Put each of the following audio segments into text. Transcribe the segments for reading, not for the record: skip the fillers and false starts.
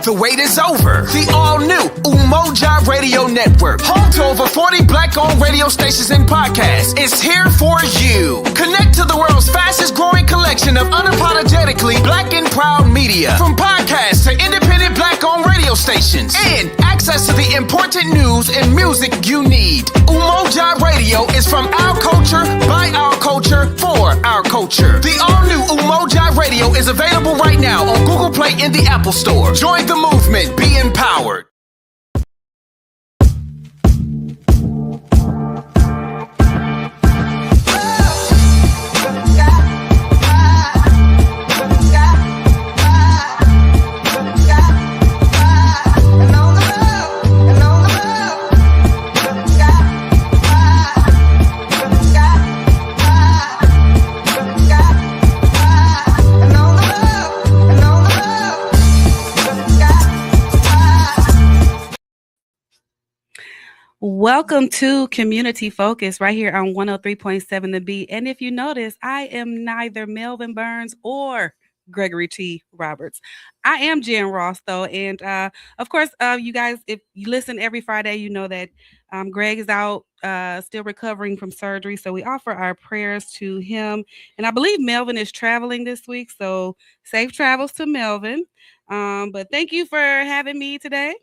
The wait is over. The all-new Umoja Radio Network, home to over 40 Black-owned radio stations and podcasts, is here for you. Connect to the world's fastest-growing collection of unapologetically Black and proud media, from podcasts to independent Black-owned radio stations, and access to the important news and music you need. Umoja Radio is from our culture, by our culture, for our culture. The all-new Umoja Radio is available right now on Google Play and the Apple Store. Join the movement. Be empowered. Welcome to Community Focus right here on 103.7 The Beat. And if you notice, I am neither Melvin Burns or Gregory T. Roberts. I am Jen Ross, though. And of course, you guys, if you listen every Friday, you know that Greg is out still recovering from surgery. So we offer our prayers to him. And I believe Melvin is traveling this week. So safe travels to Melvin. But thank you for having me today.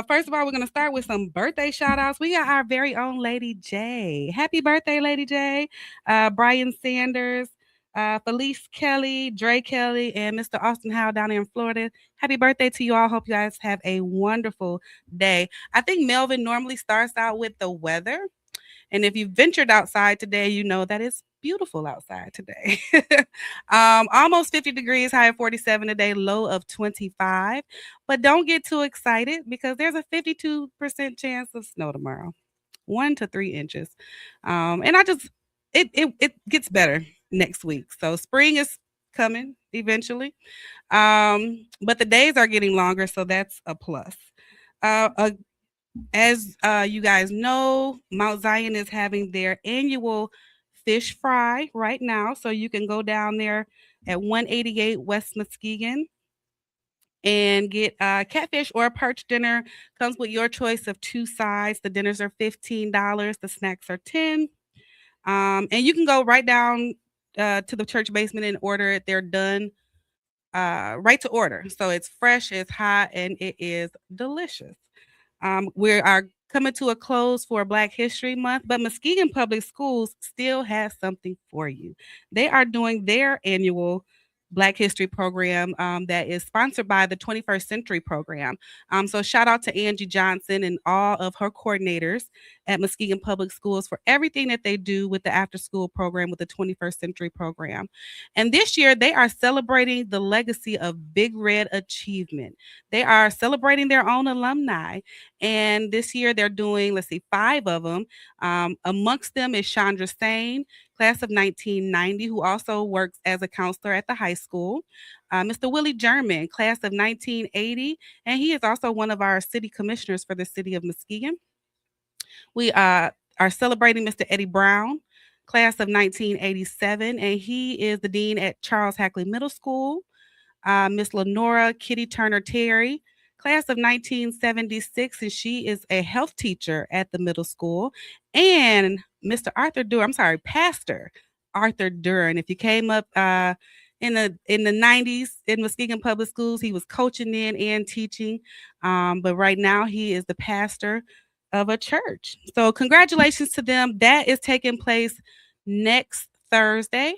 First of all, we're going to start with some birthday shout outs. We got our very own Lady J. Happy birthday, Lady J. Brian Sanders, Felice Kelly, Dre Kelly, and Mr. Austin Howe down in Florida. Happy birthday to you all. Hope you guys have a wonderful day. I think Melvin normally starts out with the weather. And if you ventured outside today, you know that it's beautiful outside today. Almost 50 degrees, high of 47 today, low of 25. But don't get too excited because there's a 52% chance of snow tomorrow, 1 to 3 inches. And it gets better next week. So spring is coming eventually. But the days are getting longer, so that's a plus. As you guys know, Mount Zion is having their annual fish fry right now. So you can go down there at 188 West Muskegon and get catfish or a perch dinner. Comes with your choice of 2 sides. The dinners are $15. The snacks are $10. And you can go right down to the church basement and order it. They're done right to order. So it's fresh, it's hot, and it is delicious. We are coming to a close for Black History Month, but Muskegon Public Schools still has something for you. They are doing their annual Black History program that is sponsored by the 21st Century Program. So shout out to Angie Johnson and all of her coordinators at Muskegon Public Schools for everything that they do with the after-school program with the 21st Century Program. And this year, they are celebrating the legacy of Big Red achievement. They are celebrating their own alumni. And this year, they're doing, 5 of them. Amongst them is Chandra Sane, class of 1990, who also works as a counselor at the high school. Mr. Willie German, class of 1980, and he is also one of our city commissioners for the city of Muskegon. We are celebrating Mr. Eddie Brown, class of 1987, and he is the dean at Charles Hackley Middle School. Miss Lenora Kitty Turner Terry, class of 1976, and she is a health teacher at the middle school. And Pastor Arthur Duran. If you came up in the 90s in Muskegon Public Schools, he was coaching then and teaching. But right now he is the pastor of a church. So congratulations to them. That is taking place next Thursday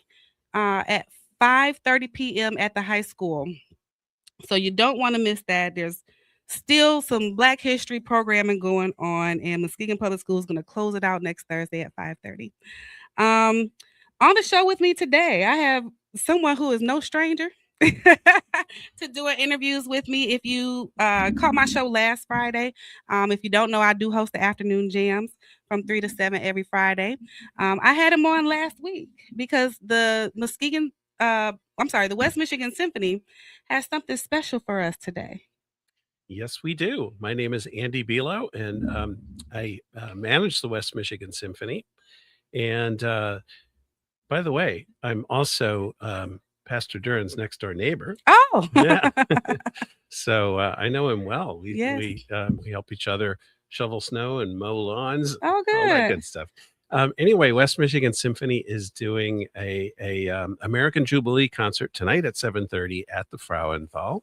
at 5:30 p.m. at the high school. So you don't want to miss that. There's still some Black History programming going on, and Muskegon Public Schools is going to close it out next Thursday at 5:30. On the show with me today, I have someone who is no stranger to doing interviews with me. If you caught my show last Friday, if you don't know, I do host the afternoon jams from 3 to 7 every Friday. I had him on last week because the West Michigan Symphony has something special for us today. Yes, we do. My name is Andy Buelow, and I manage the West Michigan Symphony. And by the way, I'm also Pastor Duran's next door neighbor. Oh, Yeah. So I know him well. yes. We help each other shovel snow and mow lawns, Oh, all that good. good stuff. Anyway, West Michigan Symphony is doing a American Jubilee concert tonight at 7:30 at the Frauenthal.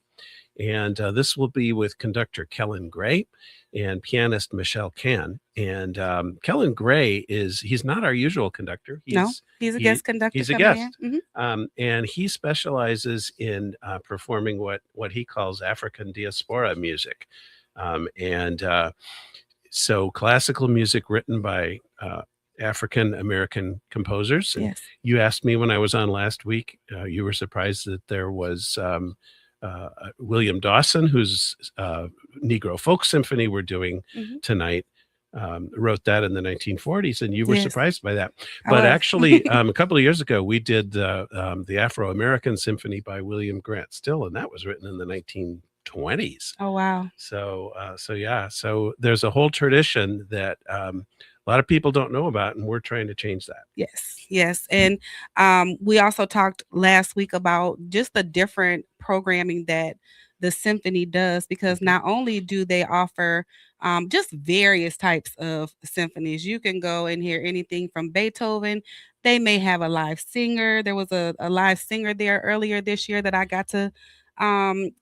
And this will be with conductor Kellen Gray and pianist Michelle Can. And Kellen Gray he's not our usual conductor. No, he's a guest conductor. He's a coming guest. in. Mhm. And he specializes in performing what he calls African diaspora music. So classical music written by African American composers. And Yes. you asked me when I was on last week, you were surprised that there was William Dawson, whose Negro Folk Symphony we're doing Mhm. tonight, wrote that in the 1940s, and you were Yes. surprised by that. I But was. actually, a couple of years ago, we did the Afro-American Symphony by William Grant Still, and that was written in the 1920s. Oh, wow. So there's a whole tradition that a lot of people don't know about, and we're trying to change that. Yes. And we also talked last week about just the different programming that the symphony does, because not only do they offer just various types of symphonies, you can go and hear anything from Beethoven. They may have a live singer. There was a live singer there earlier this year that I got to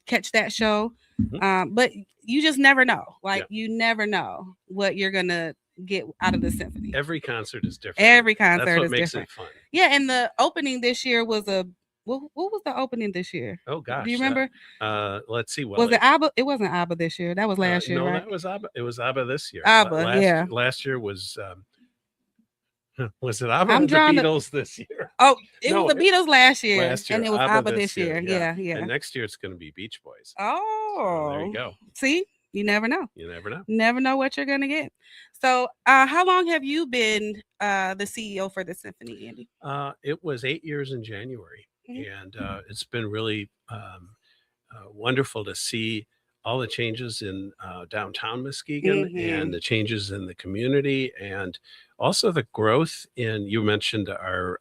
catch that show. But you just never know. You never know what you're going to get out of the symphony. Every concert is different. Every concert That's what is makes different. it fun. Yeah, and the opening this year was what was the opening this year? Oh gosh. Do you remember? Let's see. Was it ABBA? It wasn't ABBA this year. That was last year, no, right? that was ABBA. It was ABBA this year. ABBA, Last year was was it ABBA I'm or the trying to- Beatles this year? Oh, it No, was the Beatles last year, Last year, and it was ABBA ABBA this year. yeah. Yeah. And next year it's going to be Beach Boys. Oh, there you go. See, you never know. You never know. Never know what you're gonna get. So, how long have you been the CEO for the symphony, Andy? It was 8 years in January, Mhm. and it's been really wonderful to see all the changes in downtown Muskegon and the changes in the community, and also the growth in, you mentioned our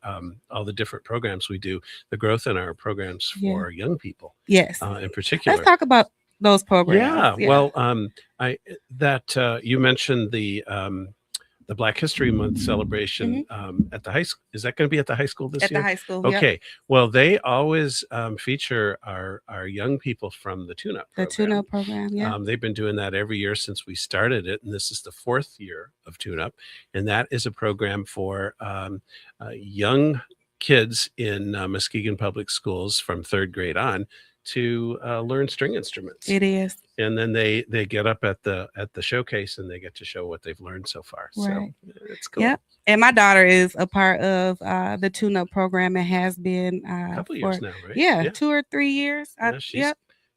all the different programs we do, the growth in our programs for young people. Yes. In particular. Let's talk about those programs. Yeah. Well, you mentioned the Black History Month celebration at the high school. Is that going to be at the high school this year? At the high school. Okay. Yep. Well, they always feature our young people from the tune-up program. The tune-up program. Yeah. They've been doing that every year since we started it, and this is the 4th year of tune-up, and that is a program for young kids in Muskegon Public Schools from 3rd grade on to learn string instruments. It is. And then they get up at the showcase and they get to show what they've learned so far. Right. So it's cool. Yep. And my daughter is a part of the tune-up program. It has been A couple of years now, right? Yeah, 2 or 3 years.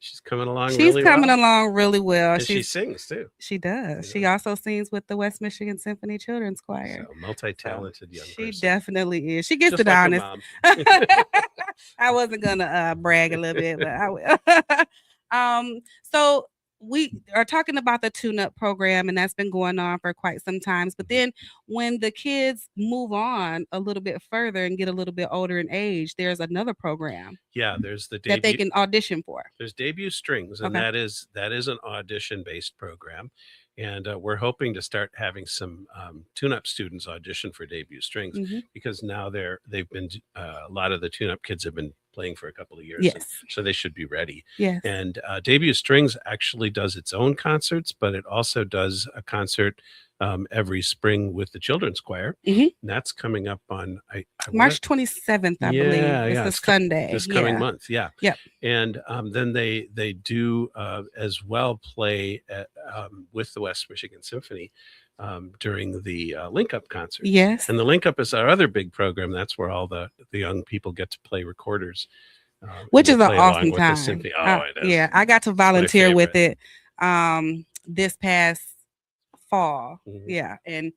She's coming along. She's coming along really well. And she sings too. She does. Yeah. She also sings with the West Michigan Symphony Children's Choir. So multi-talented young person. She definitely is. She gets Just it like honest. her mom. I wasn't gonna brag a little bit, but I will. So we are talking about the tune-up program, and that's been going on for quite some time. But then when the kids move on a little bit further and get a little bit older in age, there's another program. Yeah, there's the that they can audition for. There's Debut Strings, and that is an audition-based program. And we're hoping to start having some tune-up students audition for Debut Strings, because now they've been a lot of the tune-up kids have been playing for a couple of years. Yes. So they should be ready. Yes. And Debut Strings actually does its own concerts, but it also does a concert every spring with the children's choir. And that's coming up on March 27th, I believe. It's a Sunday. This coming month. Yeah. Yep. And then they do as well play with the West Michigan Symphony during the Link Up concert. Yes. And the Link Up is our other big program. That's where all the young people get to play recorders. Which is an awesome time. It is. Yeah, I got to volunteer with it this past fall. Yeah. And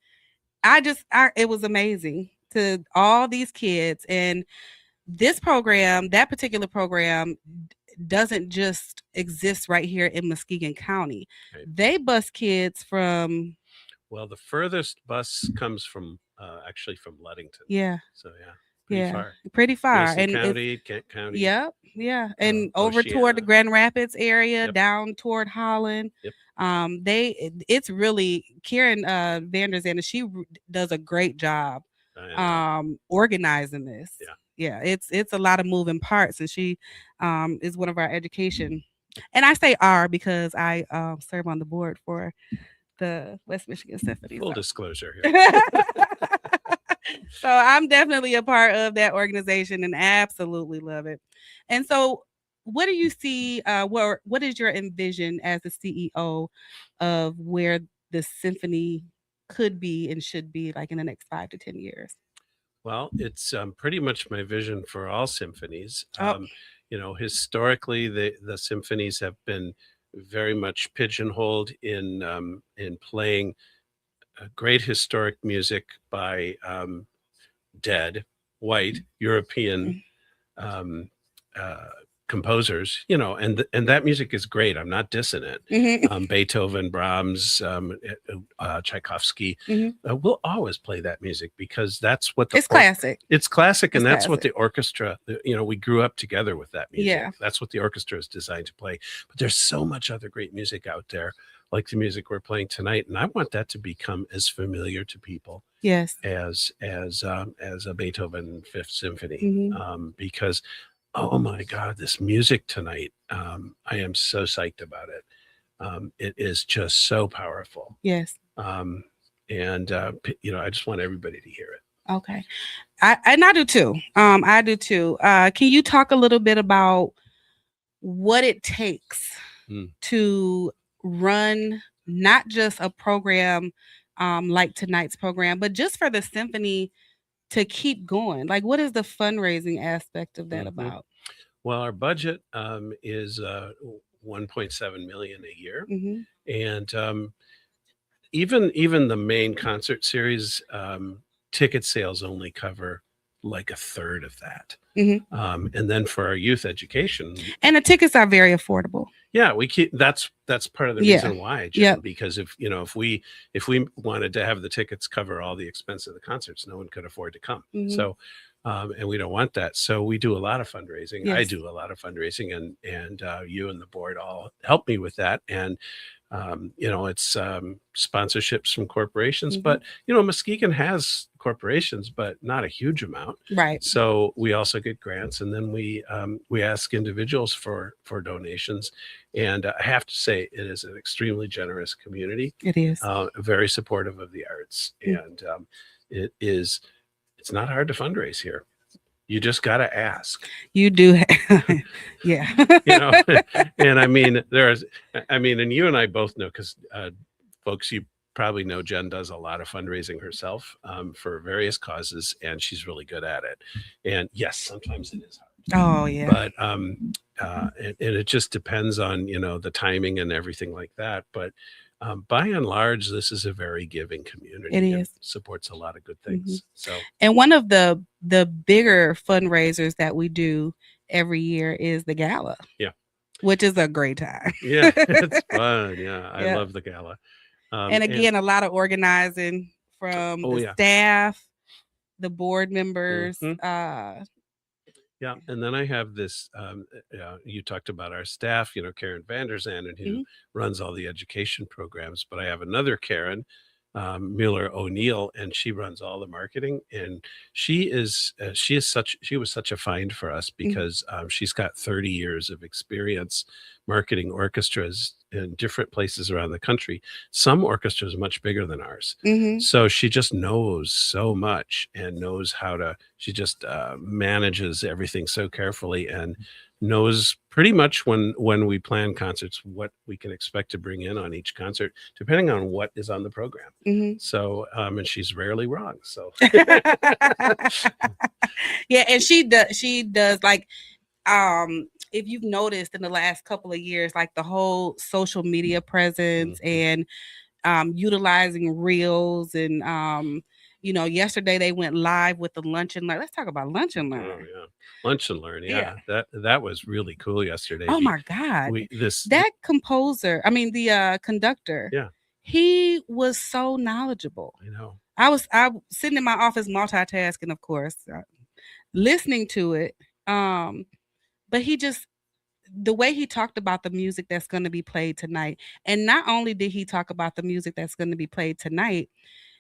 it was amazing to all these kids. And this program, that particular program, doesn't just exist right here in Muskegon County. Right. They bus kids from... Well, the furthest bus comes from actually from Ludington. Yeah. So, yeah. pretty far. Mason And County, Kent County. Yep, yeah, and over toward the Oceana. Grand Rapids area, Yep. down toward Holland. Yep. It's really Karen Vanderzand. She does a great job organizing this. Yeah, it's a lot of moving parts, and she is one of our education. And I say "our" because I serve on the board for the West Michigan Symphony. Full disclosure here. So I'm definitely a part of that organization and absolutely love it. And so, what do you see? What is your envision as the CEO of where the symphony could be and should be like in the next 5 to 10 years? Well, it's pretty much my vision for all symphonies. Oh. Historically, the symphonies have been very much pigeonholed in playing great historic music by dead, white, European composers, and that music is great. I'm not dissing it. Beethoven, Brahms, Tchaikovsky. We'll always play that music because that's what it's classic. It's classic, and that's what the orchestra. We grew up together with that music. Yeah. That's what the orchestra is designed to play. But there's so much other great music out there, like the music we're playing tonight, and I want that to become as familiar to people. Yes. As a Beethoven Fifth Symphony, because oh my God, this music tonight, I am so psyched about it. It is just so powerful. Yes. And I just want everybody to hear it. Okay. I do too. I do too. Can you talk a little bit about what it takes to run not just a program like tonight's program, but just for the symphony to keep going? Like, what is the fundraising aspect of that about? Well, our budget is $1.7 million a year, and even the main concert series ticket sales only cover like a third of that. And then for our youth education, and the tickets are very affordable. Yeah, we keep that's part of the reason why, Jim, because if we wanted to have the tickets cover all the expense of the concerts, no one could afford to come. So and we don't want that. So we do a lot of fundraising. I do a lot of fundraising, and you and the board all help me with that. And it's sponsorships from corporations, but Muskegon has corporations, but not a huge amount. Right. So we also get grants, and then we ask individuals for donations. And I have to say, it is an extremely generous community. It is very supportive of the arts, and it's not hard to fundraise here. You just got to ask. You do. Yeah. And I mean, and you and I both know, because folks, you probably know Jen does a lot of fundraising herself for various causes, and she's really good at it. And yes, sometimes it is hard. Oh yeah. But and it just depends on the timing and everything like that. But by and large, this is a very giving community. It is. Supports a lot of good things. So, and one of the bigger fundraisers that we do every year is the gala. Yeah. Which is a great time. Yeah, it's fun. Yeah, I love the gala. And again, a lot of organizing from the staff, the board members. Yeah, and then I have this. You talked about our staff, Karen Vanderzand, who runs all the education programs. But I have another Karen, Mueller O'Neill, and she runs all the marketing. And she was such a find for us because she's got 30 years of experience marketing orchestras in different places around the country. Some orchestras are much bigger than ours. So she just knows so much and knows how to, she just manages everything so carefully and knows pretty much when we plan concerts, what we can expect to bring in on each concert, depending on what is on the program. So, and she's rarely wrong. So yeah. And she does like, if you've noticed in the last couple of years, like the whole social media presence and utilizing reels and yesterday they went live with the Lunch and Learn. Let's talk about Lunch and Learn. Oh, yeah. Lunch and Learn. Yeah. That was really cool yesterday. Oh my God. The conductor. Yeah. He was so knowledgeable. I know. I was sitting in my office multitasking, of course. listening to it. But he just, the way he talked about the music that's going to be played tonight, and not only did he talk about the music that's going to be played tonight,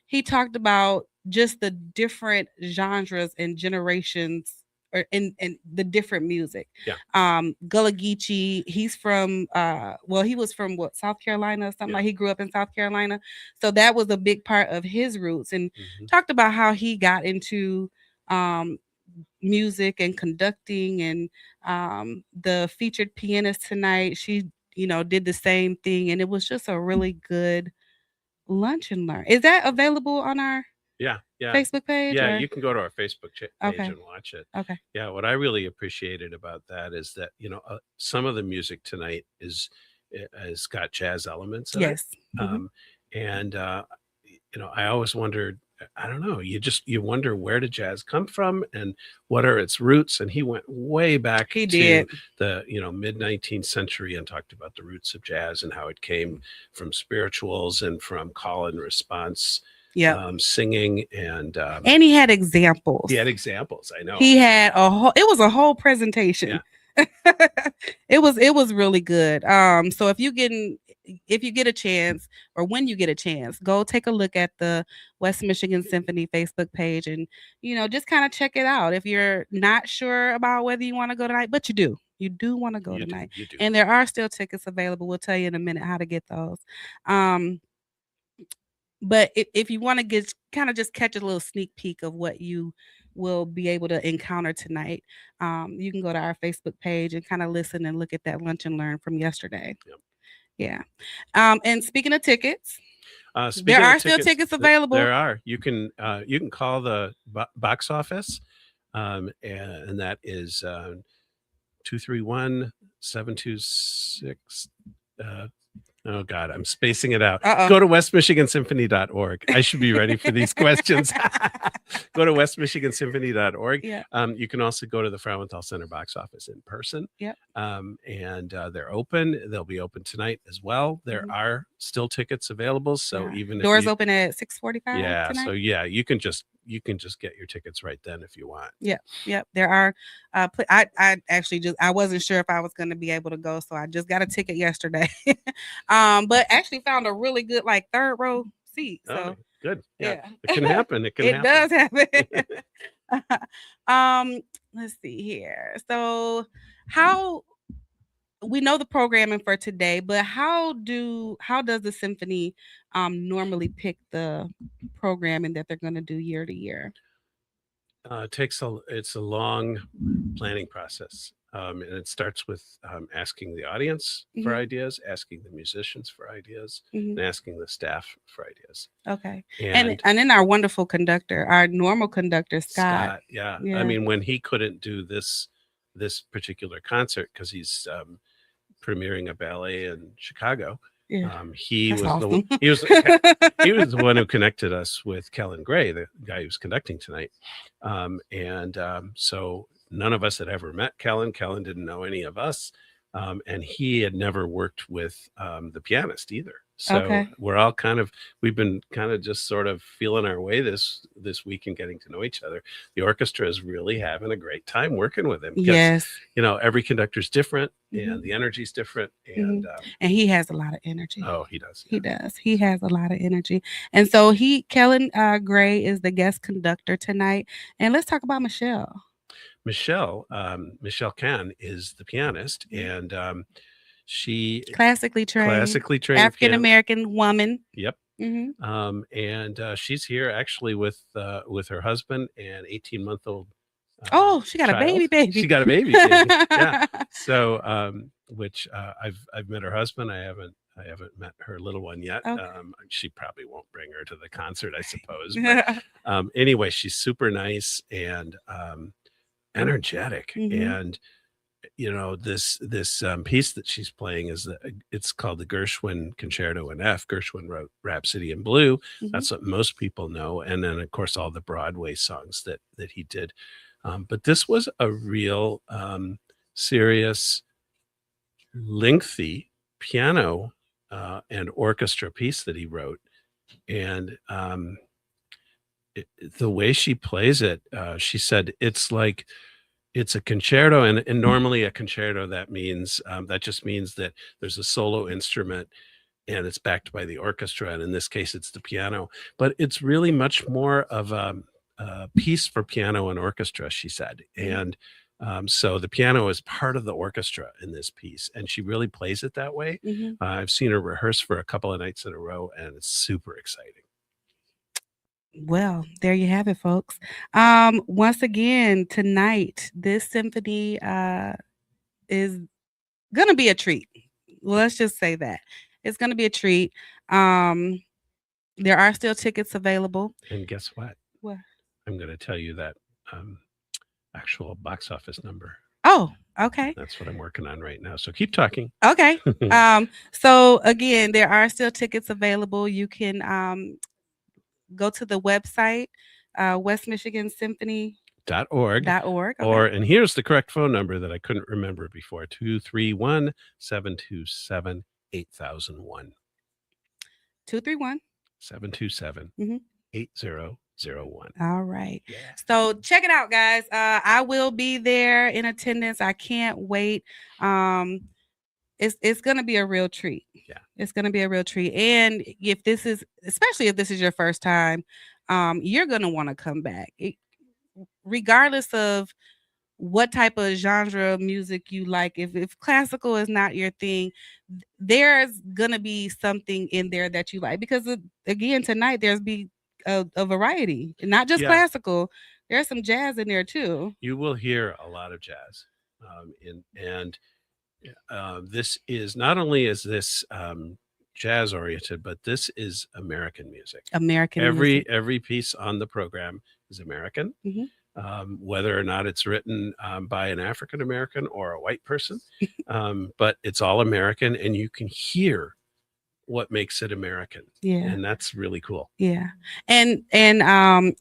he talked about just the different genres and generations, or in the different music. Yeah. Gullah Geechee, he's from well, he was from what, South Carolina or something. Yeah. Like, he grew up in South Carolina. So that was a big part of his roots, and Mhm. talked about how he got into music and conducting, and the featured pianist tonight, she, did the same thing, and it was just a really good lunch and learn. Is that available on our Yeah. Facebook page? Yeah, or? you can go to our Facebook page Okay. and watch it. Okay. Yeah, what I really appreciated about that is that, some of the music tonight has got jazz elements in it. Yes. Mhm. And I always wondered, I don't know, you wonder, where did jazz come from and what are its roots? And he went way back He to did. the mid 19th century and talked about the roots of jazz and how it came from spirituals and from call and response. Yeah. Singing and he had examples. he had examples. I know. He had it was a whole presentation. Yeah. It was really good. So if you get a chance, or when you get a chance, go take a look at the West Michigan Symphony Facebook page, and just kind of check it out. If you're not sure about whether you want to go tonight, but you do want to go tonight. You do. And there are still tickets available. We'll tell you in a minute how to get those. But if you want to just catch a little sneak peek of what you will be able to encounter tonight, you can go to our Facebook page and kind of listen and look at that lunch and learn from yesterday. Yep. Yeah. And speaking of tickets, Speaking there of are still tickets available. There are. You can call the box office, and that is 231-726. Oh God, I'm spacing it out. Uh-oh. Go to westmichigansymphony.org. I should be ready for these questions. Go to westmichigansymphony.org. Yeah. You can also go to the Frauenthal Center box office in person. Yep. And they're open. They'll be open tonight as well. There are still tickets available. So even doors if open at 6:45. Yeah. tonight? So yeah, you can just get your tickets right then if you want. Yep. There are. I actually I wasn't sure if I was going to be able to go, so I just got a ticket yesterday. But actually found a really good, like, third row seat. So good. Yeah. It can happen. It can it happen. does happen. Let's see here. So how we know the programming for today, but how does the symphony normally pick the programming that they're going to do year to year? It's a long planning process. And it starts with asking the audience for ideas, asking the musicians for ideas, and asking the staff for ideas. Okay. And then our wonderful conductor, our normal conductor, Scott. Yeah. I mean, when he couldn't do this particular concert because he's premiering a ballet in Chicago, he was awesome. he was the one who connected us with Kellen Gray, the guy who's conducting tonight. So none of us had ever met Kellen. Kellen didn't know any of us. And he had never worked with the pianist either. So we're all we've been just sort of feeling our way this week and getting to know each other. The orchestra is really having a great time working with him. Yes. Every conductor's different and the energy's different. And he has a lot of energy. Oh, he does. He does. He has a lot of energy. And so Kellen Gray is the guest conductor tonight. And let's talk about Michelle. Michelle Kahn is the pianist, and she classically trained African-American woman. Yep. And she's here actually with her husband and 18-month-old. She got a baby. She got a baby. Yeah. So, which I've met her husband. I haven't met her little one yet. Okay. She probably won't bring her to the concert, I suppose. But, anyway, she's super nice and energetic, and this piece that she's playing it's called the Gershwin Concerto in F. Gershwin wrote Rhapsody in Blue. That's what most people know, and then of course all the Broadway songs that he did. But this was a real serious, lengthy piano and orchestra piece that he wrote, and the way she plays it, she said it's like it's a concerto, and normally a concerto that means that just means that there's a solo instrument and it's backed by the orchestra, and in this case it's the piano, but it's really much more of a piece for piano and orchestra, she said. And so the piano is part of the orchestra in this piece, and she really plays it that way. I've seen her rehearse for a couple of nights in a row, and it's super exciting. Well, there you have it, folks. Once again, tonight, this symphony is going to be a treat. Well, let's just say that. It's going to be a treat. There are still tickets available. And guess what? What? I'm going to tell you that actual box office number. Oh, okay. That's what I'm working on right now. So keep talking. Okay. So again, there are still tickets available. You can go to the website, West Michigan Symphony. .org. Okay. Or, and here's the correct phone number that I couldn't remember before, 231-727-8001. 231. 727-8001. All right. Yeah. So check it out, guys. I will be there in attendance. I can't wait. It's going to be a real treat. Yeah. It's going to be a real treat. And especially if this is your first time, you're going to want to come back. Regardless of what type of genre of music you like, if classical is not your thing, there's gonna be something in there that you like, because again, tonight there's be a variety, not just classical. There's some jazz in there too. You will hear a lot of jazz, this is not only is this jazz oriented, but this is American music. Every piece on the program is American. Whether or not it's written by an African American or a white person, but it's all American, and you can hear what makes it American. Yeah, and that's really cool. Yeah, and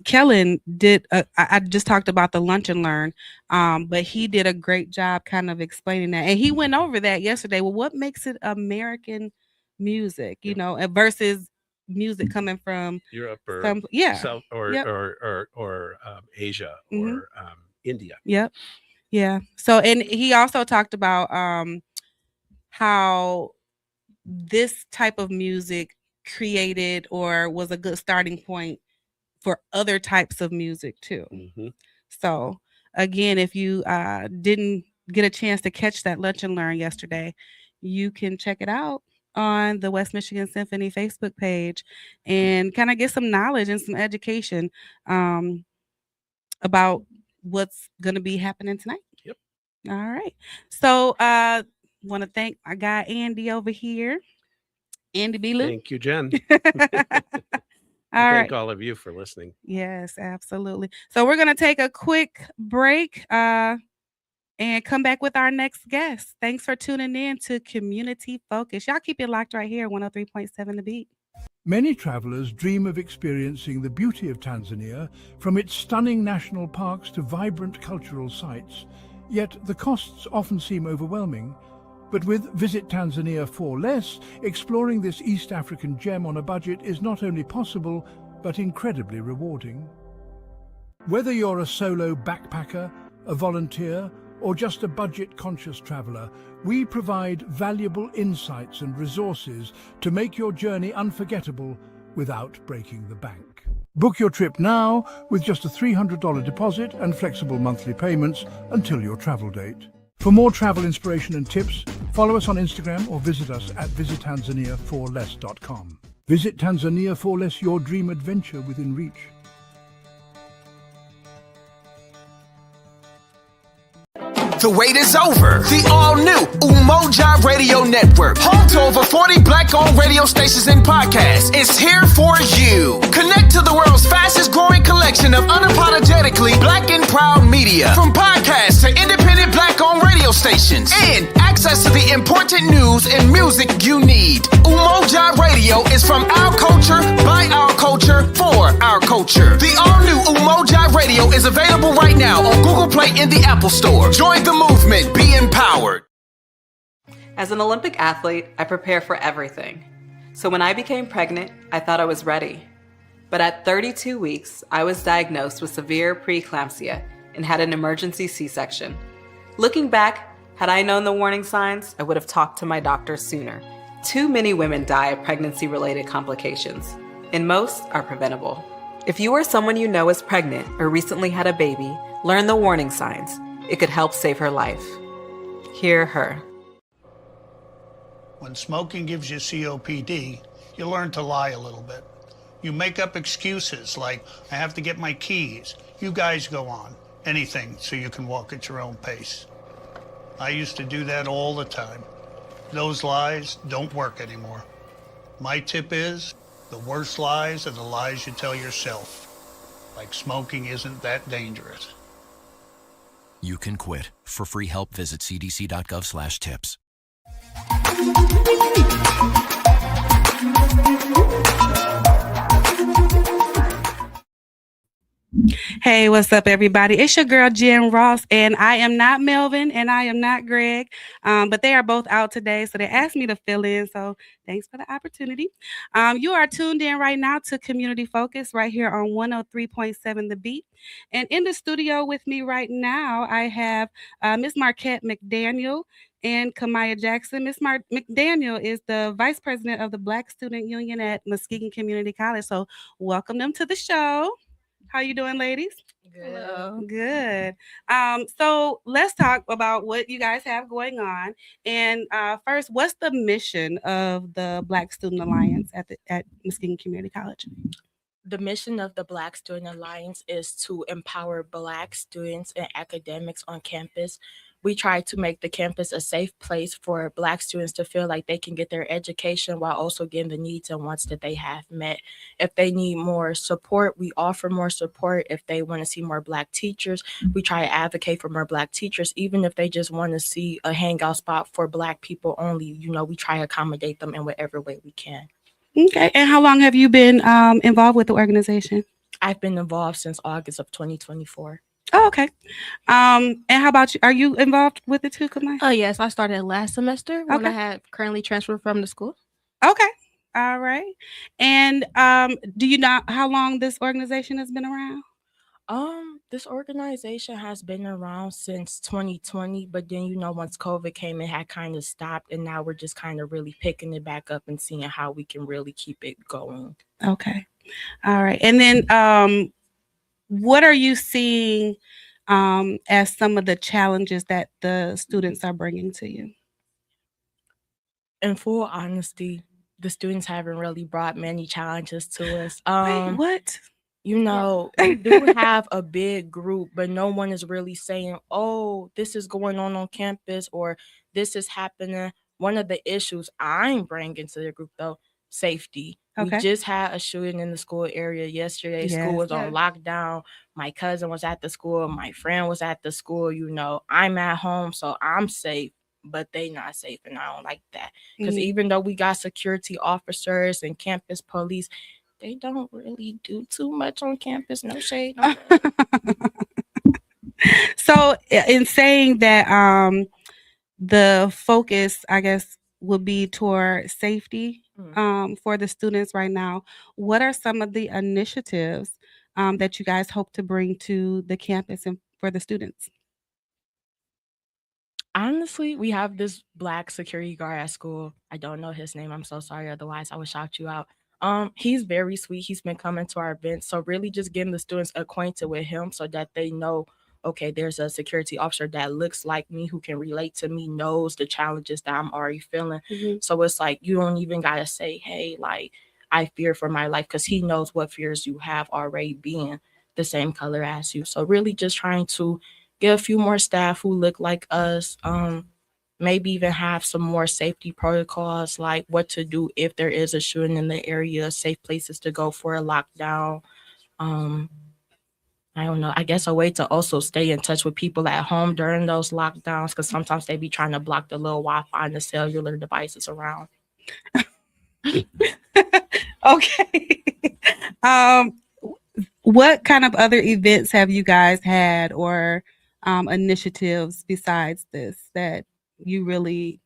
Kellen did. I just talked about the Lunch and Learn, but he did a great job kind of explaining that, and he went over that yesterday. Well, what makes it American music? You know, versus music coming from Europe or South or Asia or India. Yep. Yeah. So, and he also talked about how this type of music created or was a good starting point for other types of music too. So again, if you didn't get a chance to catch that Lunch and Learn yesterday, you can check it out on the West Michigan Symphony Facebook page and kind of get some knowledge and some education about what's going to be happening tonight. Yep. All right. So want to thank our guy Andy over here. Andy Buelow. Thank you, Jen. Thank all of you for listening. Yes, absolutely. So we're going to take a quick break and come back with our next guest. Thanks for tuning in to Community Focus. Y'all keep it locked right here, 103.7 The Beat. Many travelers dream of experiencing the beauty of Tanzania, from its stunning national parks to vibrant cultural sites. Yet the costs often seem overwhelming. But with Visit Tanzania for Less, exploring this East African gem on a budget is not only possible, but incredibly rewarding. Whether you're a solo backpacker, a volunteer, or just a budget-conscious traveler, we provide valuable insights and resources to make your journey unforgettable without breaking the bank. Book your trip now with just a $300 deposit and flexible monthly payments until your travel date. For more travel inspiration and tips, follow us on Instagram or visit us at visittanzaniaforless.com. Visit Tanzania for Less, your dream adventure within reach. The wait is over. The all-new Umoja Radio Network, home to over 40 Black-owned radio stations and podcasts, is here for you. Connect to the world's fastest-growing collection of unapologetically Black and proud media, from podcasts to independent Black-owned radio stations, and access to the important news and music you need. Umoja Radio is from our culture, by our culture, for our culture. The all-new Umoja Radio is available right now on Google Play and the Apple Store. Join the movement. Be empowered. As an Olympic athlete, I prepare for everything. So when I became pregnant, I thought I was ready. But at 32 weeks, I was diagnosed with severe preeclampsia and had an emergency C-section. Looking back, had I known the warning signs, I would have talked to my doctor sooner. Too many women die of pregnancy-related complications, and most are preventable. If you or someone you know is pregnant or recently had a baby, learn the warning signs. It could help save her life. Hear her. When smoking gives you COPD, you learn to lie a little bit. You make up excuses like, I have to get my keys. You guys go on. Anything so you can walk at your own pace. I used to do that all the time. Those lies don't work anymore. My tip is, the worst lies are the lies you tell yourself. Like smoking isn't that dangerous. You can quit. For free help, visit cdc.gov/tips. Hey, what's up, everybody? It's your girl, Jen Ross, and I am not Melvin, and I am not Greg, but they are both out today, so they asked me to fill in, so thanks for the opportunity. You are tuned in right now to Community Focus right here on 103.7 The Beat, and in the studio with me right now, I have Miss Marquette McDaniel and Kamaya Jackson. Miss McDaniel is the Vice President of the Black Student Union at Muskegon Community College, so welcome them to the show. How you doing, ladies? Good. Good. So let's talk about what you guys have going on. And first, what's the mission of the Black Student Alliance at Muskegon Community College? The mission of the Black Student Alliance is to empower Black students and academics on campus. We try to make the campus a safe place for Black students to feel like they can get their education while also getting the needs and wants that they have met. If they need more support, we offer more support. If they want to see more Black teachers, we try to advocate for more Black teachers. Even if they just want to see a hangout spot for Black people only, we try to accommodate them in whatever way we can. Okay. And how long have you been involved with the organization? I've been involved since August of 2024. Oh, okay. And how about you? Are you involved with it too, Kamai? Yes, I started last semester when Okay. I had currently transferred from the school. Okay. All right. And do you know how long this organization has been around? This organization has been around since 2020, but then, once COVID came, it had kind of stopped, and now we're just kind of really picking it back up and seeing how we can really keep it going. Okay. All right. And then what are you seeing as some of the challenges that the students are bringing to you? In full honesty, the students haven't really brought many challenges to us. Wait, what? We do have a big group, but no one is really saying, oh, this is going on campus or this is happening. One of the issues I'm bringing to the group, though, safety. Okay. We just had a shooting in the school area yesterday. Yes. School was on lockdown. My cousin was at the school. My friend was at the school. I'm at home, so I'm safe, but they not safe, and I don't like that. Because even though we got security officers and campus police, they don't really do too much on campus. No shade. No So in saying that the focus, I guess, would be toward safety for the students right now, what are some of the initiatives that you guys hope to bring to the campus and for the students? Honestly, we have this Black security guard at school. I don't know his name. I'm so sorry. Otherwise, I would shout you out. He's very sweet. He's been coming to our events. So really just getting the students acquainted with him so that they know, okay, there's a security officer that looks like me, who can relate to me, knows the challenges that I'm already feeling. So it's like, you don't even got to say, hey, like, I fear for my life, because he knows what fears you have already, being the same color as you. So really just trying to get a few more staff who look like us, maybe even have some more safety protocols, like what to do if there is a shooting in the area, safe places to go for a lockdown. I don't know. I guess a way to also stay in touch with people at home during those lockdowns, because sometimes they be trying to block the little Wi-Fi and the cellular devices around. Okay. What kind of other events have you guys had, or initiatives besides this that you really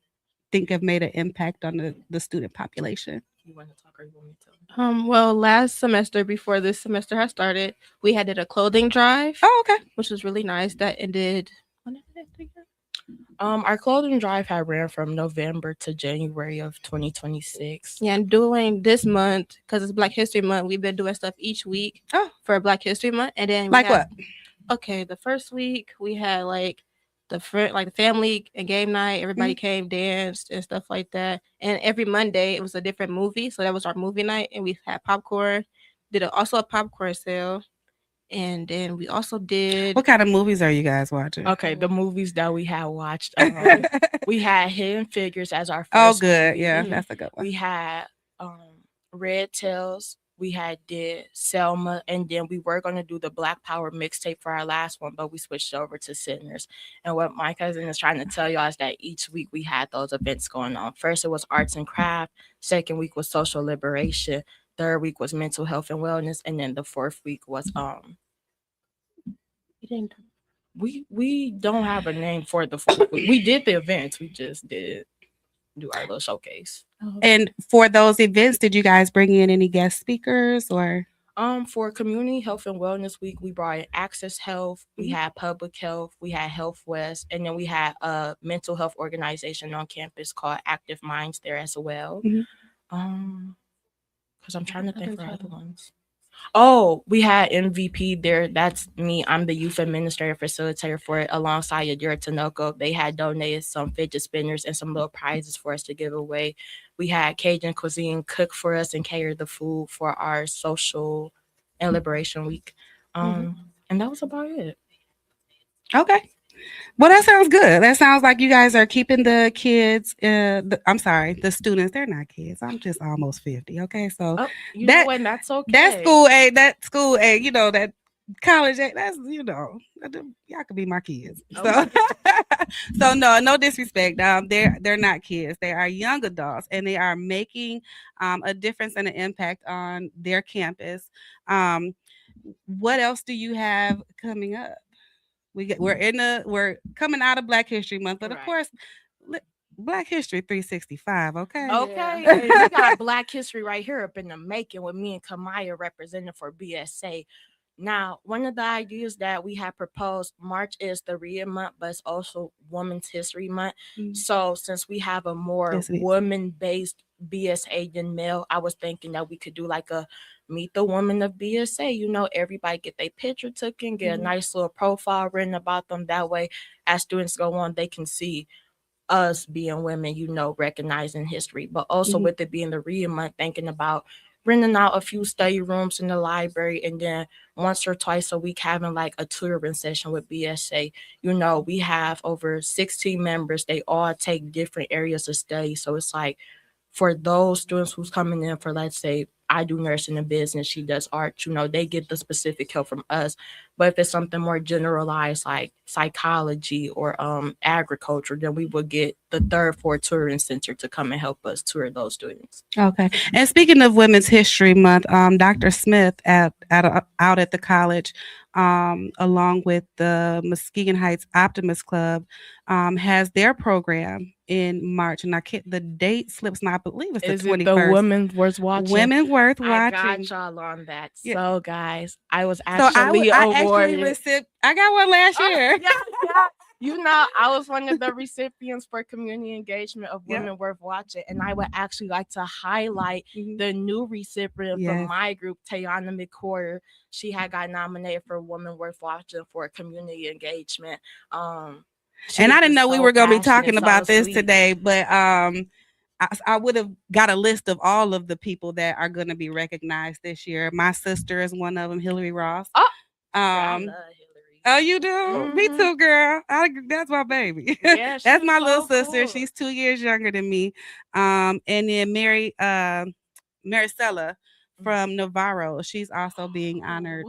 think have made an impact on the student population? You want to talk or you want me to? Well, last semester before this semester has started, we had did a clothing drive. Oh, okay. Which was really nice. That ended. When did it end again? Our clothing drive had ran from November to January of 2026. Yeah, and doing this month because it's Black History Month, we've been doing stuff each week. For Black History Month, and then like what? Okay, the first week we had like the family and game night. Everybody came, danced and stuff like that. And every Monday it was a different movie, so that was our movie night, and we had popcorn. Did also a popcorn sale. And then we also did. What kind of movies are you guys watching? Okay, the movies that we had watched. We had Hidden Figures as our first. Oh, good. Movie. Yeah, that's a good one. We had Red Tails. We did Selma, and then we were going to do the Black Power mixtape for our last one, but we switched over to Sinners. And what my cousin is trying to tell y'all is that each week we had those events going on. First, it was arts and craft. Second week was social liberation. Third week was mental health and wellness, and then the fourth week was we don't have a name for the fourth week. We did the events. We just did do our little showcase. And for those events, did you guys bring in any guest speakers or? For Community Health and Wellness Week, we brought in Access Health, we had Public Health, we had Health West, and then we had a mental health organization on campus called Active Minds there as well. Because I'm trying to think for other ones. Oh, we had MVP there. That's me. I'm the youth administrator facilitator for it alongside Yadira Tanoco. They had donated some fidget spinners and some little prizes for us to give away. We had Cajun Cuisine cook for us and cater the food for our social and liberation week. And that was about it. Okay. Well, that sounds good. That sounds like you guys are keeping the kids, the students. They're not kids. I'm just almost 50. Okay. So that's okay. That school age, that college age, that's, y'all could be my kids. So, so no disrespect. They're not kids. They are young adults, and they are making a difference and an impact on their campus. What else do you have coming up? We're coming out of Black History Month, but of course, Black History 365. Okay. Okay. We got Black History right here up in the making with me and Kamaya representing for BSA. Now, one of the ideas that we have proposed, March is the RIA month, but it's also Women's History Month. So since we have a more woman-based BSA than male, I was thinking that we could do like a Meet the Woman of BSA. Everybody get their picture taken, get a nice little profile written about them. That way, as students go on, they can see us being women, recognizing history. But also with it being the RIA month, thinking about renting out a few study rooms in the library, and then once or twice a week having like a touring session with BSA. We have over 16 members. They all take different areas of study. So it's like for those students who's coming in for, let's say, I do nursing and business, she does art, they get the specific help from us. But if it's something more generalized like psychology or agriculture, then we would get the third floor touring center to come and help us tour those students. Okay. And speaking of Women's History Month, Dr. Smith out at the college, along with the Muskegon Heights Optimist Club, has their program in March, and the date slips now. I believe it's the 21st. The Women Worth Watching? Women Worth Watching. I got y'all on that. Yeah. So guys, I was actually awarded. I got one last year. I was one of the recipients for community engagement of Women Worth Watching, and I would actually like to highlight the new recipient from my group, Tayana McCorder. She had got nominated for Women Worth Watching for community engagement. And I didn't know we were going to be talking about this today, but I would have got a list of all of the people that are going to be recognized this year. My sister is one of them, Hillary Ross. I love Hillary. Oh, you do? Me too, girl. That's my baby. Yeah, that's my little sister. Cool. She's 2 years younger than me. And then Maricela from Navarro. She's also being honored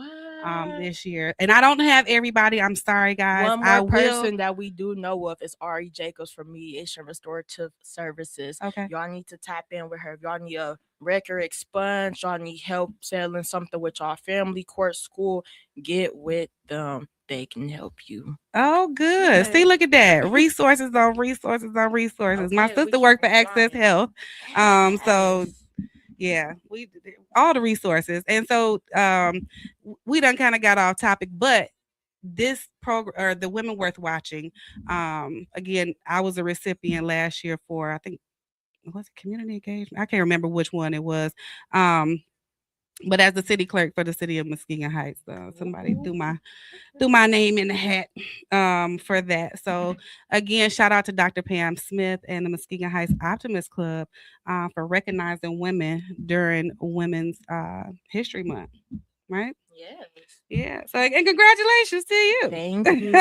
this year. And I don't have everybody. I'm sorry, guys. One more person that we do know of is Ari Jacobs from Mediation Restorative Services. Okay. Y'all need to tap in with her. If y'all need a record expunged, y'all need help settling something with y'all family court school, get with them. They can help you. Oh, good. See, look at that. Resources on resources on resources. Okay, my sister worked for Access Health. So Yeah, we all the resources. And so we done kind of got off topic, but this program or the Women Worth Watching, again, I was a recipient last year for, I think, was it community engagement? I can't remember which one it was. But as the city clerk for the city of Muskegon Heights, somebody threw my name in the hat for that. So again, shout out to Dr. Pam Smith and the Muskegon Heights Optimist Club for recognizing women during Women's History Month. Right? Yes. Yeah. So and congratulations to you. Thank you.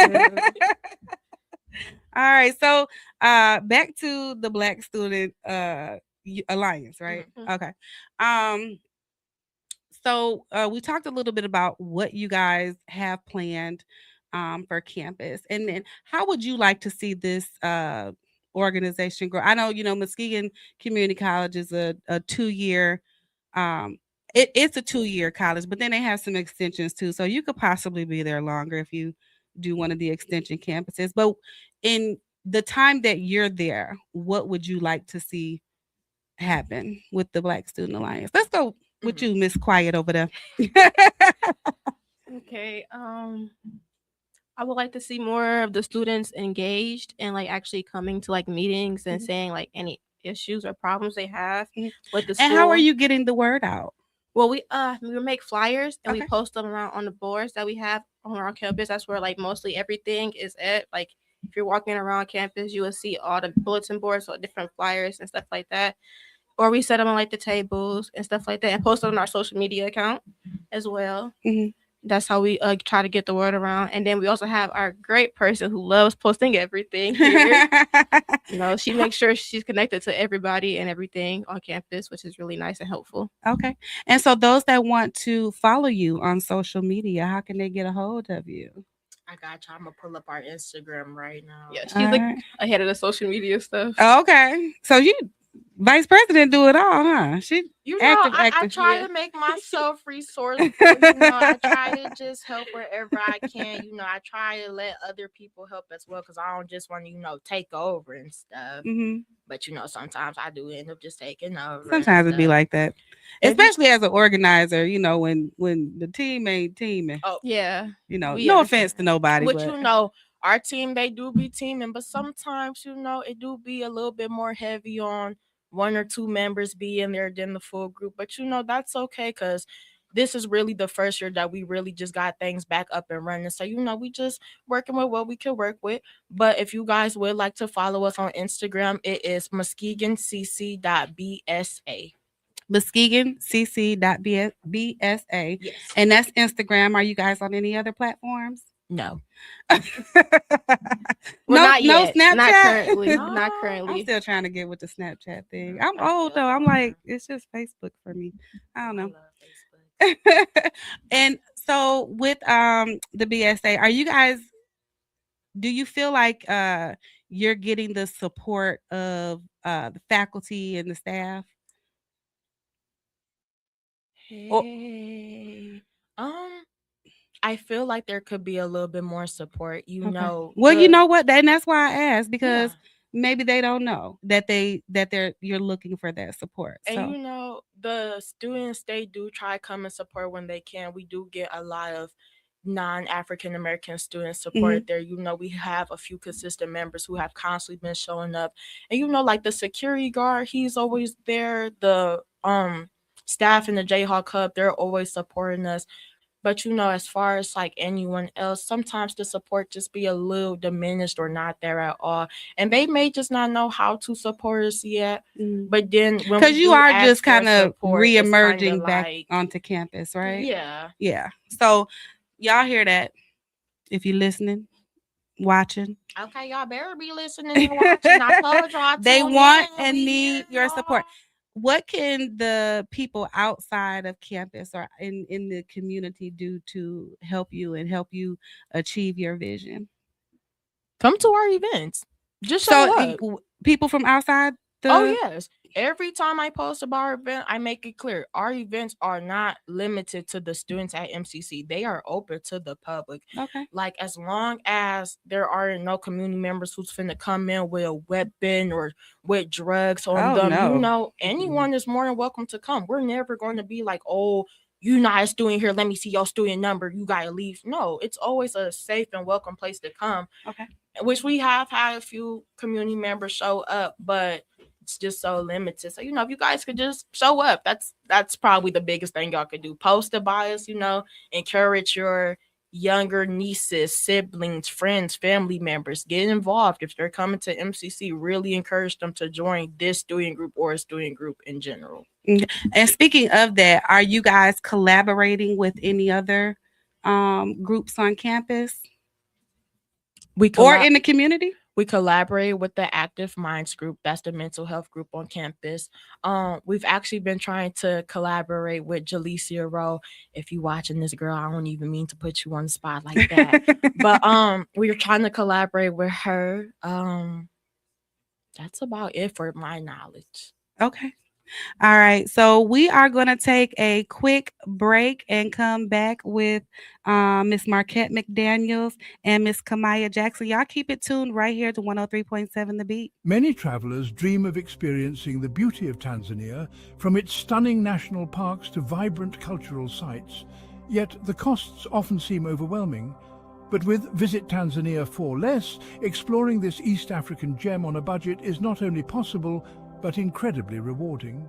All right. So back to the Black Student Alliance, right? Mhm. Okay. So we talked a little bit about what you guys have planned for campus, and then how would you like to see this organization grow? I know Muskegon Community College is a 2-year. It's a 2-year college, but then they have some extensions too, so you could possibly be there longer if you do one of the extension campuses. But in the time that you're there, what would you like to see happen with the Black Student Alliance? Let's go with you, Miss Quiet over there. Okay. I would like to see more of the students engaged and like actually coming to like meetings and saying like any issues or problems they have with the school. And how are you getting the word out? Well, we make flyers and Okay. we post them around on the boards that we have on our campus. That's where like mostly everything is at. Like if you're walking around campus, you will see all the bulletin boards or different flyers and stuff like that. Or we set them on like the tables and stuff like that and post them on our social media account as well. Mhm. That's how we try to get the word around. And then we also have our great person who loves posting everything here. She makes sure she's connected to everybody and everything on campus, which is really nice and helpful. Okay. And so those that want to follow you on social media, how can they get a hold of you? I got you. I'm gonna pull up our Instagram right now. Yeah, she's All like right. ahead of the social media stuff. Okay. So you vice president do it all, huh? She I try to make myself resourceful. I try to just help wherever I can. I try to let other people help as well because I don't just want to, take over and stuff. Mhm. But sometimes I do end up just taking over. Sometimes it'd be like that, especially as an organizer. When the team ain't teaming. Oh yeah. No offense to nobody, but our team, they do be teaming, but sometimes it do be a little bit more heavy on one or two members being there than the full group. But that's okay because this is really the first year that we really just got things back up and running. So we just working with what we can work with. But if you guys would like to follow us on Instagram, it is muskegoncc.bsa. muskegoncc.bsa. Yes. And that's Instagram. Are you guys on any other platforms? No. Well, not yet. Snapchat. Not currently. No. Not currently. I'm still trying to get with the Snapchat thing. I'm old though. I'm like, it's just Facebook for me. I don't know. I love Facebook. And so with the BSA, do you feel like you're getting the support of the faculty and the staff? Hey. I feel like there could be a little bit more support, Well, you know what? And that's why I asked, because maybe they don't know that you're looking for that support. And So the students, they do try to come and support when they can. We do get a lot of non-African American students support there. We have a few consistent members who have constantly been showing up. And like the security guard, he's always there. The staff in the Jayhawk Hub, they're always supporting us. But as far as like anyone else, sometimes the support just be a little diminished or not there at all. And they may just not know how to support us yet. But then because you are just kind of re-emerging back onto campus, right? Yeah. Yeah. So y'all hear that? If you're listening, watching. Okay, y'all better be listening and watching. I told y'all they want and need your support. What can the people outside of campus or in the community do to help you achieve your vision? Come to our events. Just show up. People from outside Oh yes. Every time I post about our event, I make it clear our events are not limited to the students at MCC. They are open to the public. Okay. Like as long as there are no community members who's finna come in with a weapon or with drugs on Oh, them, no. you know, anyone is more than welcome to come. We're never going to be like, oh, you not a student here. Let me see your student number. You gotta leave. No, it's always a safe and welcome place to come. Okay. Which we have had a few community members show up, but it's just so limited. So, you know, if you guys could just show up, that's probably the biggest thing y'all could do. Post about us, you know, encourage your younger nieces, siblings, friends, family members, get involved. If they're coming to MCC, really encourage them to join this student group or a student group in general. And speaking of that, are you guys collaborating with any other groups on campus or in the community? We collaborate with the Active Minds group. That's the mental health group on campus. We've actually been trying to collaborate with Jalecia Rowe. If you watching this, girl, I don't even mean to put you on the spot like that. But we are trying to collaborate with her. That's about it for my knowledge. Okay. All right. So we are going to take a quick break and come back with Miss Marquette McDaniels and Miss Kamaya Jackson. Y'all keep it tuned right here to 103.7 The Beat. Many travelers dream of experiencing the beauty of Tanzania, from its stunning national parks to vibrant cultural sites. Yet the costs often seem overwhelming. But with Visit Tanzania for Less, exploring this East African gem on a budget is not only possible, but incredibly rewarding.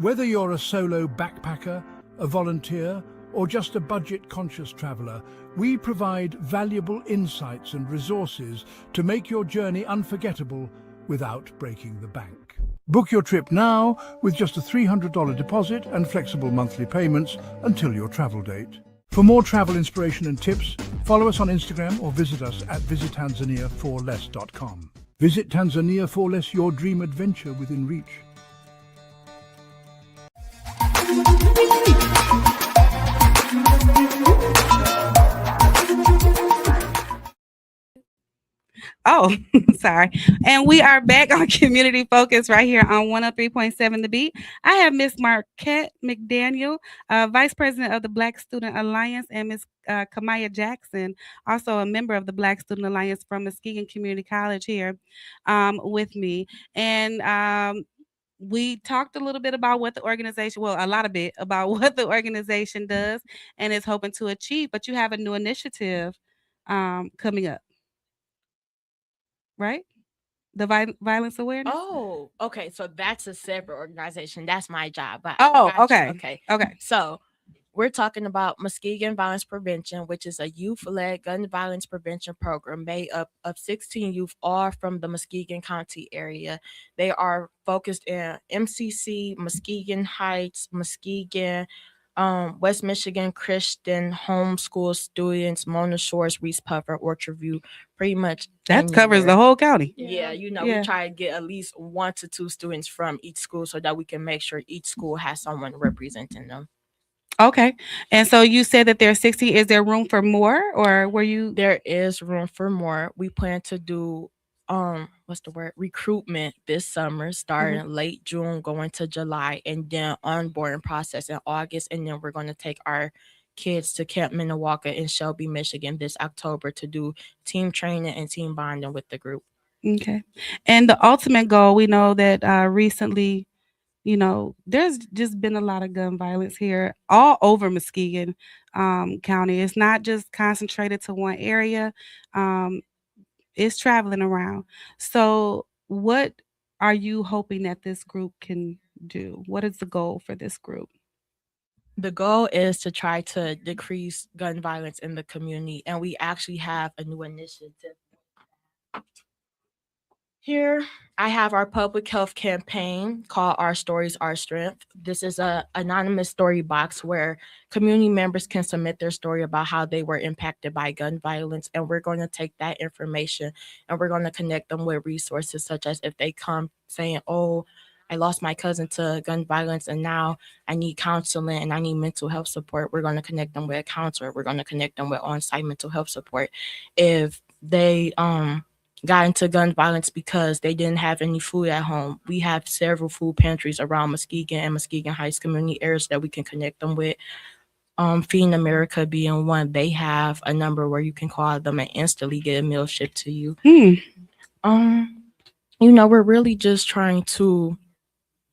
Whether you're a solo backpacker, a volunteer, or just a budget-conscious traveler, we provide valuable insights and resources to make your journey unforgettable without breaking the bank. Book your trip now with just a $300 deposit and flexible monthly payments until your travel date. For more travel inspiration and tips, follow us on Instagram or visit us at visittanzaniaforless.com. Visit Tanzania for Less, your dream adventure within reach. Oh, sorry. And we are back on Community Focus right here on 103.7 The Beat. I have Miss Marquette McDaniel, Vice President of the Black Student Alliance, and Miss Kamaya Jackson, also a member of the Black Student Alliance from Muskegon Community College here with me. And we talked a little bit about what the organization, well, a lot of bit about what the organization does and is hoping to achieve, but you have a new initiative coming up. Right? The violence awareness? Oh, okay. So that's a separate organization. That's my job. But Okay. Okay. So we're talking about Muskegon Violence Prevention, which is a youth-led gun violence prevention program made up of 16 youth, all from the Muskegon County area. They are focused in MCC, Muskegon Heights, Muskegon, West Michigan Christian homeschool students, Mona Shores, Reese Puffer, Orchard View, pretty much. That covers the whole county. Yeah, you know, we try to get at least 1 to 2 students from each school so that we can make sure each school has someone representing them. Okay. And so you said that there are 60. Is there room for more, or were you? There is room for more. We plan to do recruitment this summer, starting late June, going to July, and then onboarding process in August. And then we're going to take our kids to Camp Minnewaca in Shelby, Michigan this October to do team training and team bonding with the group. Okay. And the ultimate goal, we know that recently, you know, there's just been a lot of gun violence here all over Muskegon County. It's not just concentrated to one area. It's traveling around. So what are you hoping that this group can do? What is the goal for this group? The goal is to try to decrease gun violence in the community, and we actually have a new initiative. Here, I have our public health campaign called Our Stories, Our Strength. This is an anonymous story box where community members can submit their story about how they were impacted by gun violence. And we're going to take that information and we're going to connect them with resources, such as if they come saying, oh, I lost my cousin to gun violence and now I need counseling and I need mental health support. We're going to connect them with a counselor. We're going to connect them with on-site mental health support. If they got into gun violence because they didn't have any food at home. We have several food pantries around Muskegon and Muskegon Heights community areas that we can connect them with. Feeding America being one, they have a number where you can call them and instantly get a meal shipped to you. Um, we're really just trying to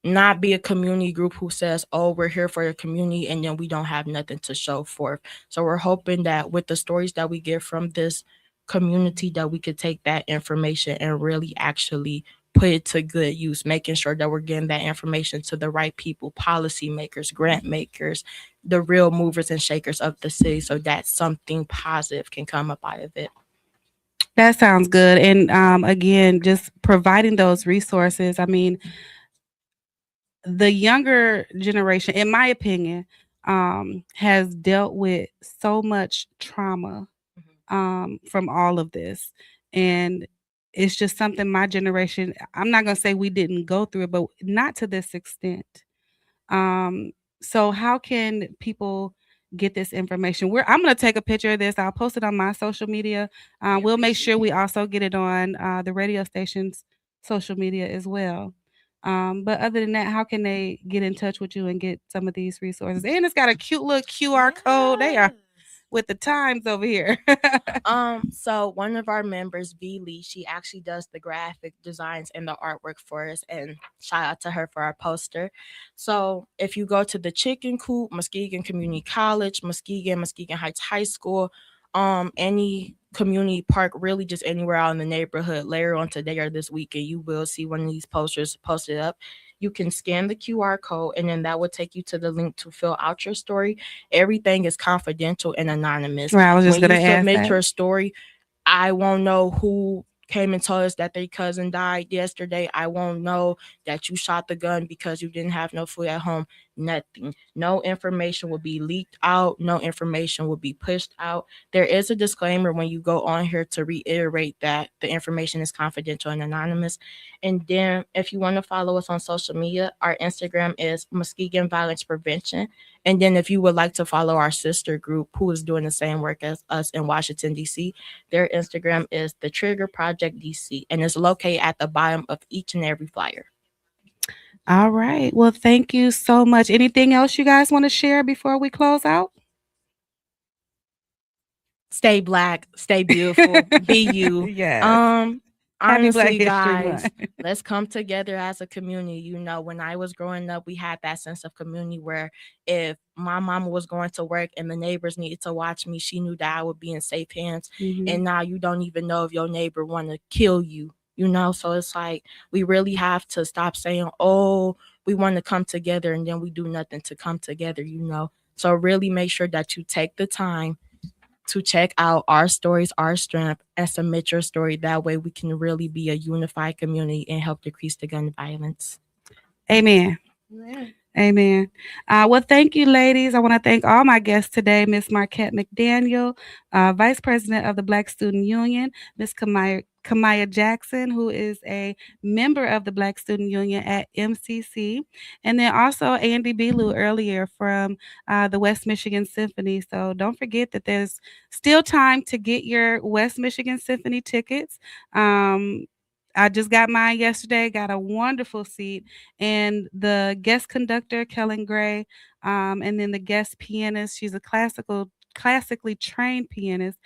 not be a community group who says, oh, we're here for the community, and then we don't have nothing to show for it. So we're hoping that with the stories that we get from this community, that we could take that information and really actually put it to good use, making sure that we're getting that information to the right people, policymakers, grant makers, the real movers and shakers of the city, so that something positive can come up out of it. That sounds good. And again, just providing those resources. I mean, the younger generation, in my opinion, has dealt with so much trauma from all of this. And it's just something my generation, I'm not going to say we didn't go through it, but not to this extent. So how can people get this information? I'm going to take a picture of this. I'll post it on my social media. We'll make sure we also get it on the radio station's social media as well. But other than that, how can they get in touch with you and get some of these resources? And it's got a cute little QR code. They are with the times over here. So one of our members, V Lee, she actually does the graphic designs and the artwork for us, and shout out to her for our poster. So if you go to the Chicken Coop, Muskegon Community College, Muskegon Heights High School, any community park, really just anywhere out in the neighborhood, later on today or this weekend, you will see one of these posters posted up. You can scan the QR code, and then that will take you to the link to fill out your story. Everything is confidential and anonymous. Right, I was just when gonna you ask submit that. your story, I won't know who came and told us that their cousin died yesterday. I won't know that you shot the gun because you didn't have no food at home. Nothing. No information will be leaked out. No information will be pushed out. There is a disclaimer when you go on here to reiterate that the information is confidential and anonymous. And then if you want to follow us on social media, our Instagram is Muskegon Violence Prevention. And then if you would like to follow our sister group who is doing the same work as us in Washington, D.C., their Instagram is The Trigger Project DC, and it's located at the bottom of each and every flyer. All right. Well, thank you so much. Anything else you guys want to share before we close out? Stay Black, stay beautiful, be you. Yes. Happy Black Honestly, History guys, Month. let's come together as a community. When I was growing up, we had that sense of community where if my mama was going to work and the neighbors needed to watch me, she knew that I would be in safe hands. And now you don't even know if your neighbor want to kill you, So it's like we really have to stop saying, oh, we want to come together, and then we do nothing to come together, So really make sure that you take the time to check out our stories, our strength, and submit your story. That way we can really be a unified community and help decrease the gun violence. Amen. Yeah. Amen. Well, thank you, ladies. I want to thank all my guests today, Miss Marquette McDaniel, Vice President of the Black Student Union, Miss Kamaya Jackson, who is a member of the Black Student Union at MCC, and then also Andy Buelow earlier from the West Michigan Symphony. So don't forget that there's still time to get your West Michigan Symphony tickets. I just got mine yesterday, got a wonderful seat, and the guest conductor, Kellen Gray, and then the guest pianist, she's a classically trained pianist,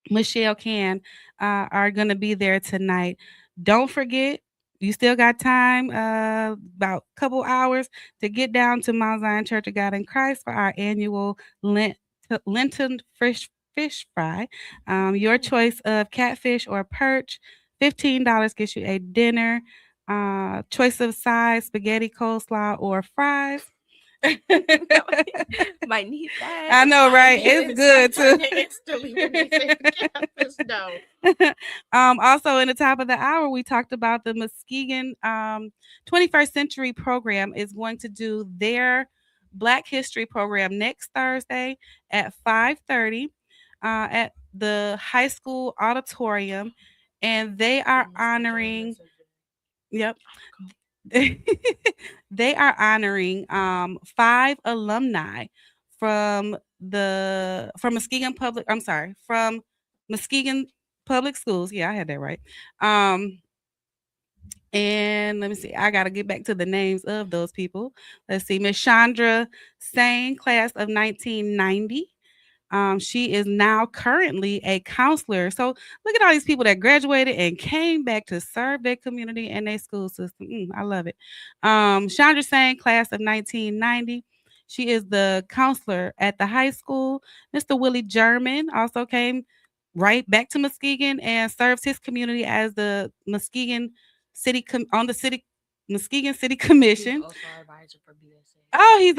Michelle Can, are going to be there tonight. Don't forget, you still got time, about a couple hours to get down to Mount Zion Church of God in Christ for our annual Lenten fish fry. Your choice of catfish or perch. $15 gets you a dinner. Choice of size, spaghetti, coleslaw, or fries. Might need that. I know, right? It's good too. Also, in the top of the hour, we talked about the Muskegon 21st Century program is going to do their Black History program next Thursday at 5:30 at the high school auditorium, and they are honoring. Yep. They are honoring 5 alumni from Muskegon Public Schools. Yeah, I had that right. And let me see. I got to get back to the names of those people. Let's see. Miss Chandra Sane, class of 1990. She is now currently a counselor. So look at all these people that graduated and came back to serve their community and their school system. I love it. Chandra Sane, class of 1990. She is the counselor at the high school. Mr. Willie German also came right back to Muskegon and serves his community as the Muskegon City Muskegon City Commission. Also our advisor for BSA. Oh, he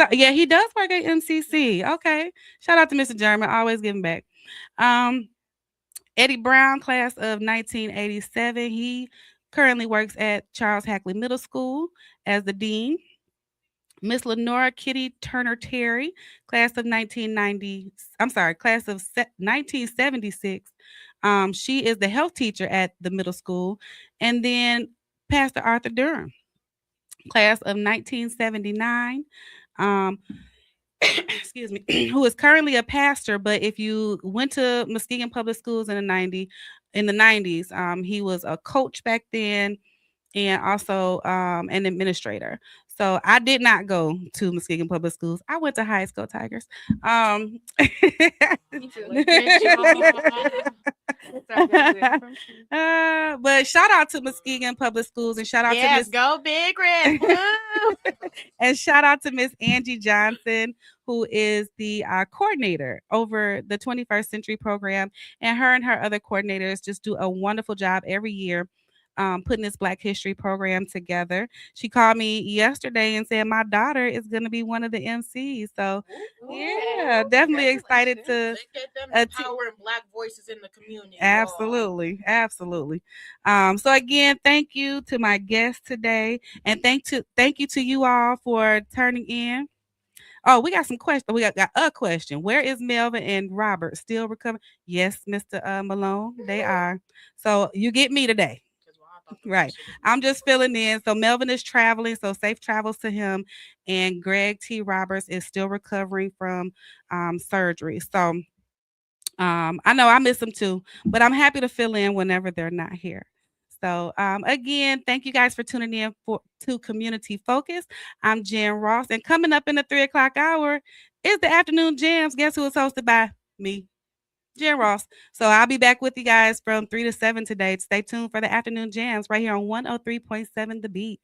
does work at MCC. Okay. Shout out to Mr. German, always giving back. Eddie Brown, class of 1987. He currently works at Charles Hackley Middle School as the dean. Miss Lenora Kitty Turner Terry, class of 1976. She is the health teacher at the middle school. And then Pastor Arthur Durham, class of 1979. Excuse me, who is currently a pastor, but if you went to Muskegon Public Schools in the 90s, he was a coach back then and also an administrator. So I did not go to Muskegon Public Schools. I went to High School Tigers. But shout out to Muskegon Public Schools and shout out to Miss Go Big Red. and shout out to Miss Angie Johnson, who is the coordinator over the 21st Century program. And her other coordinators just do a wonderful job every year putting this Black History program together. She called me yesterday and said my daughter is going to be one of the MCs. So, yeah, definitely excited to get them empowering Black voices in the community. Absolutely. So again, thank you to my guests today, and thank you to you all for turning in. Oh, we got some questions. We got a question. Where is Melvin and Robert? Still recovering? Yes, Mr. Malone, they are. So you get me today. Right. I'm just filling in. So Melvin is traveling, so safe travels to him. And Greg T. Roberts is still recovering from surgery. So I know I miss them too, but I'm happy to fill in whenever they're not here. So again, thank you guys for tuning in to Community Focus. I'm Jen Ross, and coming up in the 3:00 hour is the Afternoon Jams. Guess who is hosted by me, Jen Ross. So I'll be back with you guys from 3 to 7 today. Stay tuned for the Afternoon Jams right here on 103.7 The Beat.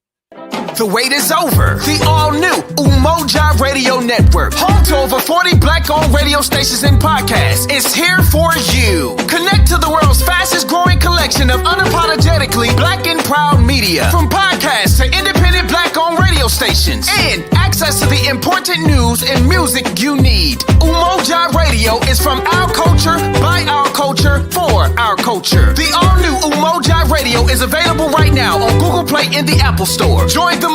The wait is over. The all-new Umoja Radio Network, home to over 40 Black-owned radio stations and podcasts, is here for you. Connect to the world's fastest-growing collection of unapologetically Black and proud media, from podcasts to independent Black-owned radio stations, and access to the important news and music you need. Umoja Radio is from our culture, by our culture, for our culture. The all-new Umoja Radio is available right now on Google Play and the Apple Store. Join the move.